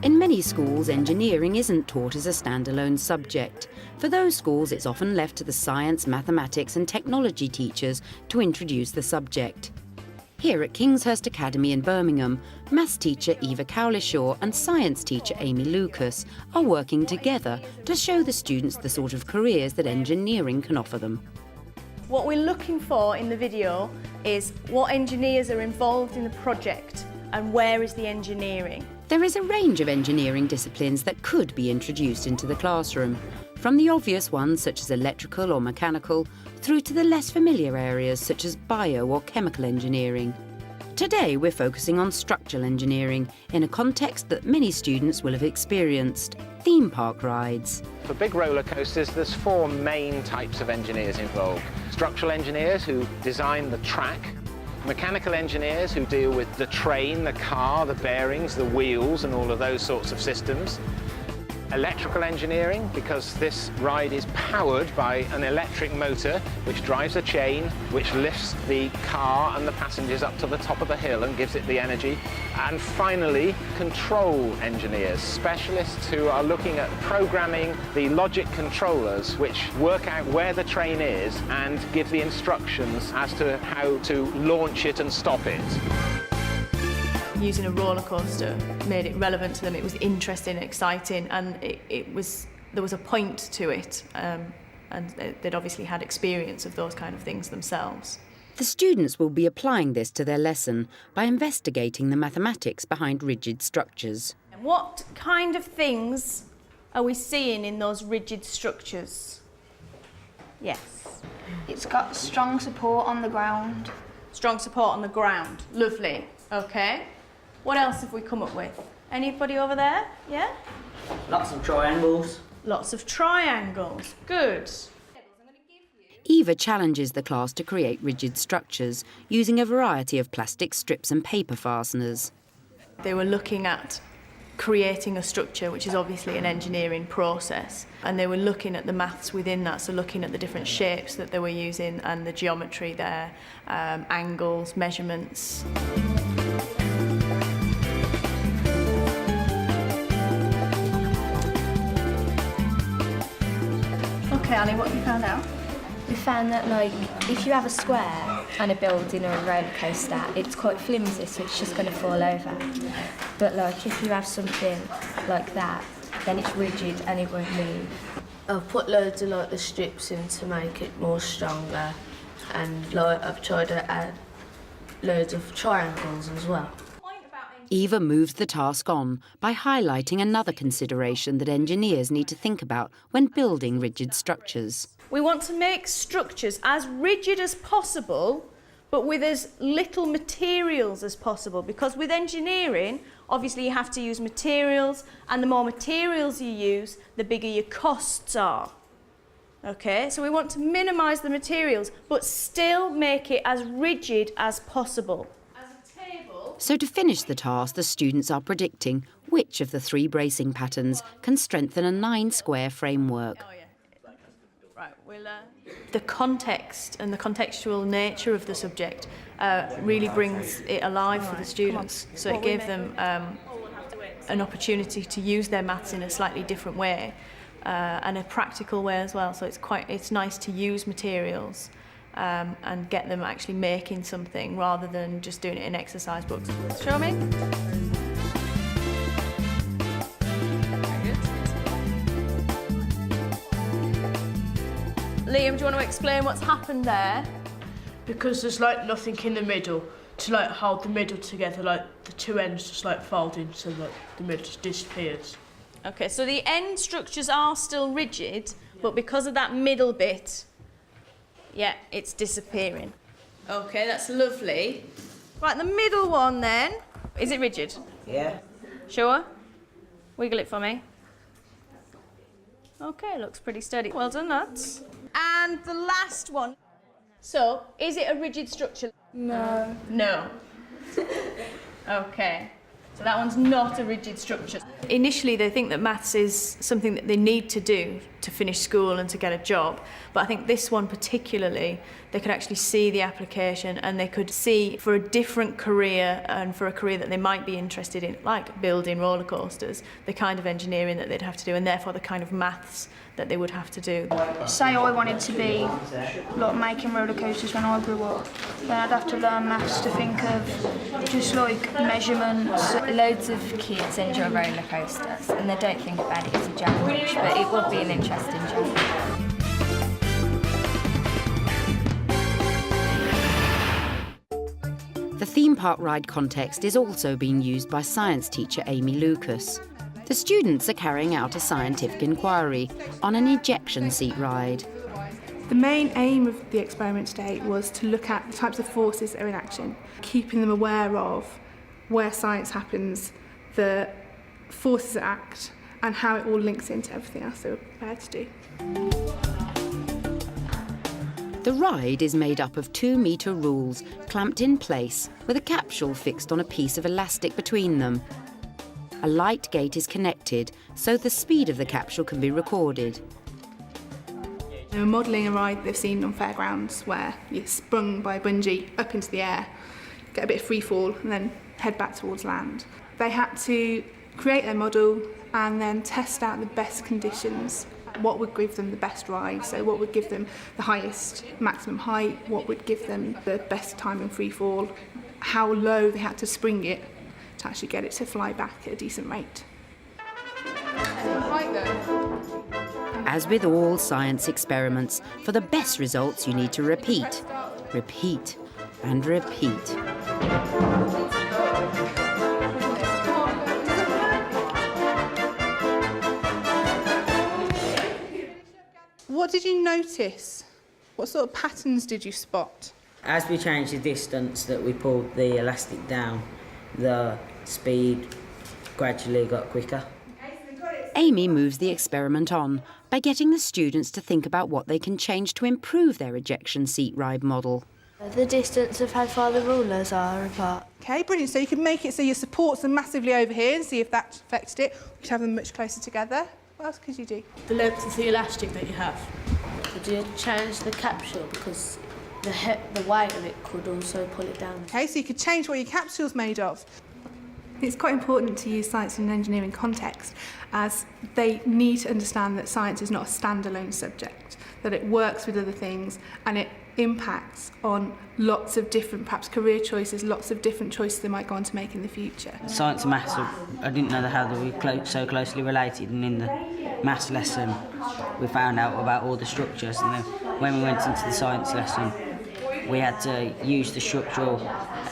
In many schools, engineering isn't taught as a standalone subject. For those schools, it's often left to the science, mathematics and technology teachers to introduce the subject. Here at Kingshurst Academy in Birmingham, maths teacher Eva Cowlishaw and science teacher Amy Lucas are working together to show the students the sort of careers that engineering can offer them. What we're looking for in the video is what engineers are involved in the project and where is the engineering. There is a range of engineering disciplines that could be introduced into the classroom, from the obvious ones such as electrical or mechanical, through to the less familiar areas such as bio or chemical engineering. Today we're focusing on structural engineering in a context that many students will have experienced: theme park rides. For big roller coasters, there's four main types of engineers involved. Structural engineers who design the track, mechanical engineers who deal with the train, the car, the bearings, the wheels and all of those sorts of systems. Electrical engineering, because this ride is powered by an electric motor which drives a chain, which lifts the car and the passengers up to the top of the hill and gives it the energy. And finally, control engineers, specialists who are looking at programming the logic controllers which work out where the train is and give the instructions as to how to launch it and stop it. Using a roller coaster made it relevant to them. It was interesting, exciting, and there was a point to it, and they'd obviously had experience of those kind of things themselves. The students will be applying this to their lesson by investigating the mathematics behind rigid structures. What kind of things are we seeing in those rigid structures? Yes. It's got strong support on the ground. Strong support on the ground. Lovely. Okay. What else have we come up with? Anybody over there? Yeah? Lots of triangles. Lots of triangles. Good. Eva challenges the class to create rigid structures using a variety of plastic strips and paper fasteners. They were looking at creating a structure, which is obviously an engineering process, and they were looking at the maths within that, so looking at the different shapes that they were using and the geometry there, angles, measurements. Okay, Ali, what have you found out? We found that, like, if you have a square on a building or a roller coaster, it's quite flimsy, so it's just going to fall over. But, like, if you have something like that, then it's rigid and it won't move. I've put loads of, like, the strips in to make it more stronger, and, like, I've tried to add loads of triangles as well. Eva moves the task on by highlighting another consideration that engineers need to think about when building rigid structures. We want to make structures as rigid as possible, but with as little materials as possible, because with engineering, obviously you have to use materials, and the more materials you use, the bigger your costs are. Okay, so we want to minimise the materials, but still make it as rigid as possible. So to finish the task, the students are predicting which of the three bracing patterns can strengthen a 9-square framework. Right, the context and the contextual nature of the subject really brings it alive for the students. So it gave them an opportunity to use their maths in a slightly different way and a practical way as well. So it's nice to use materials and get them actually making something rather than just doing it in exercise books. Show me. Liam, do you want to explain what's happened there? Because there's like nothing in the middle to like hold the middle together, like the two ends just like folding so that the middle just disappears. Okay, so the end structures are still rigid, but because of that middle bit, yeah, it's disappearing. Okay, that's lovely. Right, the middle one then. Is it rigid? Yeah. Sure? Wiggle it for me. Okay, looks pretty steady. Well done, lads. And the last one. So, is it a rigid structure? No. No. Okay. So that one's not a rigid structure. Initially, they think that maths is something that they need to do to finish school and to get a job. But I think this one particularly, they could actually see the application and they could see for a different career and for a career that they might be interested in, like building roller coasters, the kind of engineering that they'd have to do and therefore the kind of maths that they would have to do. Say I wanted to be like making roller coasters when I grew up, then I'd have to learn maths to think of just like measurements. Loads of kids enjoy roller coasters and they don't think about it as a job much, but it would be an interesting job. The theme park ride context is also being used by science teacher Amy Lucas. The students are carrying out a scientific inquiry on an ejection seat ride. The main aim of the experiment today was to look at the types of forces that are in action, keeping them aware of where science happens, the forces that act, and how it all links into everything else they were prepared to do. The ride is made up of 2-metre rules clamped in place with a capsule fixed on a piece of elastic between them. A light gate is connected so the speed of the capsule can be recorded. They were modelling a ride they've seen on fairgrounds where you're sprung by a bungee up into the air, get a bit of free fall and then head back towards land. They had to create their model and then test out the best conditions, what would give them the best ride, so what would give them the highest maximum height, what would give them the best time in free fall, how low they had to spring it to actually get it to fly back at a decent rate. As with all science experiments, for the best results you need to repeat, repeat and repeat. What did you notice? What sort of patterns did you spot? As we changed the distance that we pulled the elastic down, the speed gradually got quicker. Amy moves the experiment on by getting the students to think about what they can change to improve their ejection seat ride model. The distance of how far the rulers are apart. Okay, brilliant. So you can make it so your supports are massively over here and see if that affected it. You could have them much closer together. What else could you do? The length of the elastic that you have. Could you change the capsule because the weight of it could also pull it down? Okay, so you could change what your capsule's made of. It's quite important to use science in an engineering context as they need to understand that science is not a standalone subject, that it works with other things and it impacts on lots of different, perhaps career choices, lots of different choices they might go on to make in the future. Science and maths, I didn't know how they were so closely related, and in the maths lesson we found out about all the structures, and then when we went into the science lesson we had to use the structural,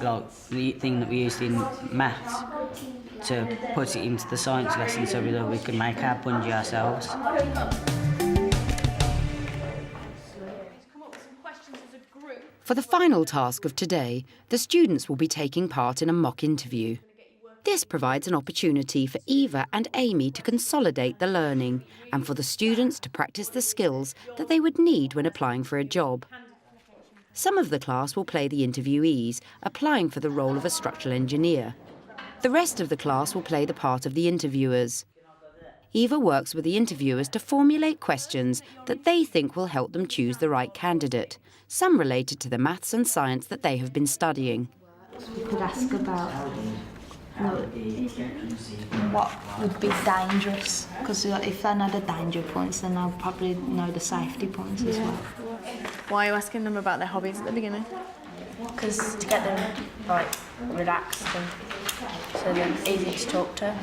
like the thing that we used in maths, to put it into the science lesson so that we could make our bungee ourselves. For the final task of today, the students will be taking part in a mock interview. This provides an opportunity for Eva and Amy to consolidate the learning and for the students to practice the skills that they would need when applying for a job. Some of the class will play the interviewees, applying for the role of a structural engineer. The rest of the class will play the part of the interviewers. Eva works with the interviewers to formulate questions that they think will help them choose the right candidate, some related to the maths and science that they have been studying. We could ask about what would be dangerous, because if they know the danger points, then they'll probably know the safety points as well. Why are you asking them about their hobbies at the beginning? Because to get them relaxed and so they're easy to talk to.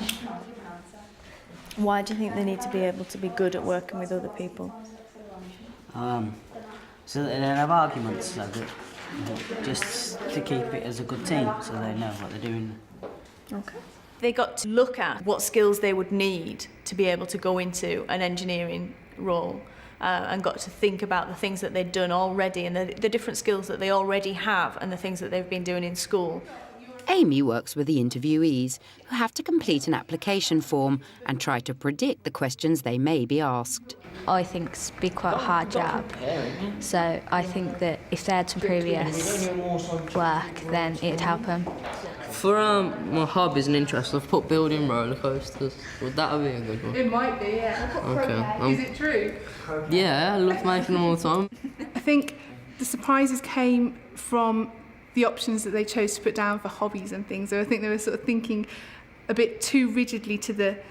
Why do you think they need to be able to be good at working with other people? So that they don't have arguments, so that, just to keep it as a good team, so they know what they're doing. Okay. They got to look at what skills they would need to be able to go into an engineering role and got to think about the things that they'd done already and the different skills that they already have and the things that they've been doing in school. Amy works with the interviewees, who have to complete an application form and try to predict the questions they may be asked. I think it's be quite a hard job, so I think that if they had some previous work, then it'd help them. For my hobbies and interests, I've put building roller coasters. Would that be a good one? It might be, yeah. Okay. Is it true? Yeah, I love making them all the time. I think the surprises came from the options that they chose to put down for hobbies and things. So I think they were sort of thinking a bit too rigidly to that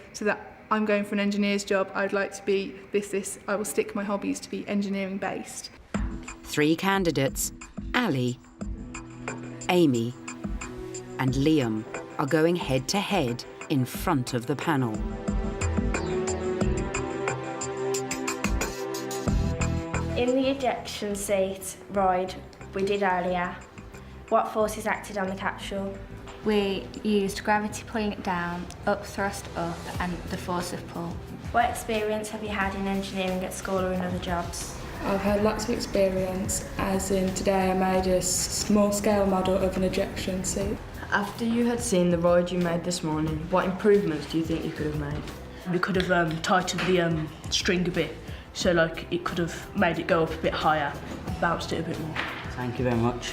I'm going for an engineer's job, I'd like to be this, I will stick my hobbies to be engineering based. 3 candidates, Ali, Amy and Liam, are going head to head in front of the panel. In the ejection seat ride we did earlier, what forces acted on the capsule? We used gravity pulling it down, up thrust up, and the force of pull. What experience have you had in engineering at school or in other jobs? I've had lots of experience, as in today I made a small scale model of an ejection seat. After you had seen the ride you made this morning, what improvements do you think you could have made? We could have tightened the string a bit, so like it could have made it go up a bit higher, bounced it a bit more. Thank you very much.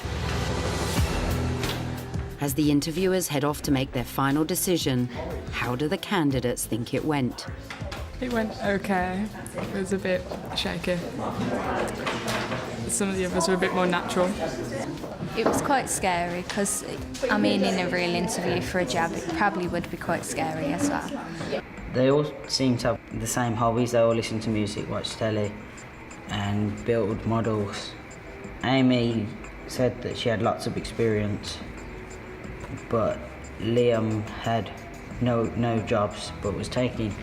As the interviewers head off to make their final decision, how do the candidates think it went? It went okay. It was a bit shaky. Some of the others were a bit more natural. It was quite scary because, I mean, in a real interview for a job, it probably would be quite scary as well. They all seem to have the same hobbies. They all listen to music, watch telly and build models. Amy said that she had lots of experience, but Liam had no jobs but was taking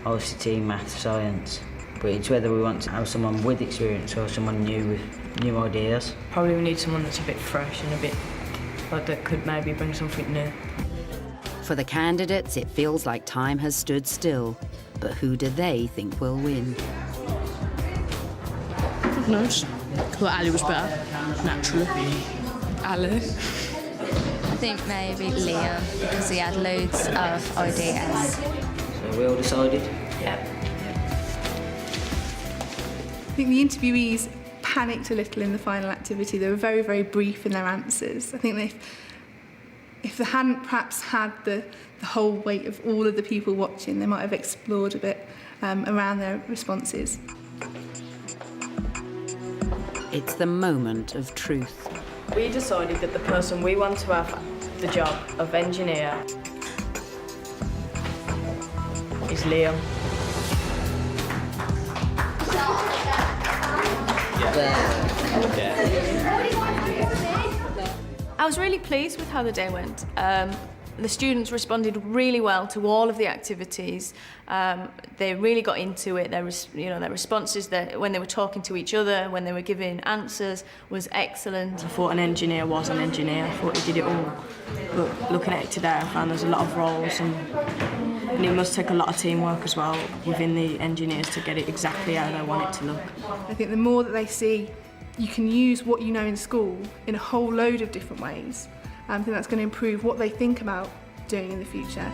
OCT, maths, science. But it's whether we want to have someone with experience or someone new with new ideas. Probably we need someone that's a bit fresh and a bit like that could maybe bring something new. For the candidates, it feels like time has stood still. But who do they think will win? Nice. Well, Ali was better, naturally. Ali. I think maybe Liam, because he had loads of ideas. So we all decided? Yeah. I think the interviewees panicked a little in the final activity. They were very, very brief in their answers. I think if they hadn't perhaps had the whole weight of all of the people watching, they might have explored a bit around their responses. It's the moment of truth. We decided that the person we want to have the job of engineer is Liam. I was really pleased with how the day went. The students responded really well to all of the activities. They really got into it. Their responses, when they were talking to each other, when they were giving answers, was excellent. I thought an engineer was an engineer. I thought he did it all. But looking at it today, I found there's a lot of roles and it must take a lot of teamwork as well within the engineers to get it exactly how they want it to look. I think the more that they see you can use what you know in school in a whole load of different ways, I think that's going to improve what they think about doing in the future.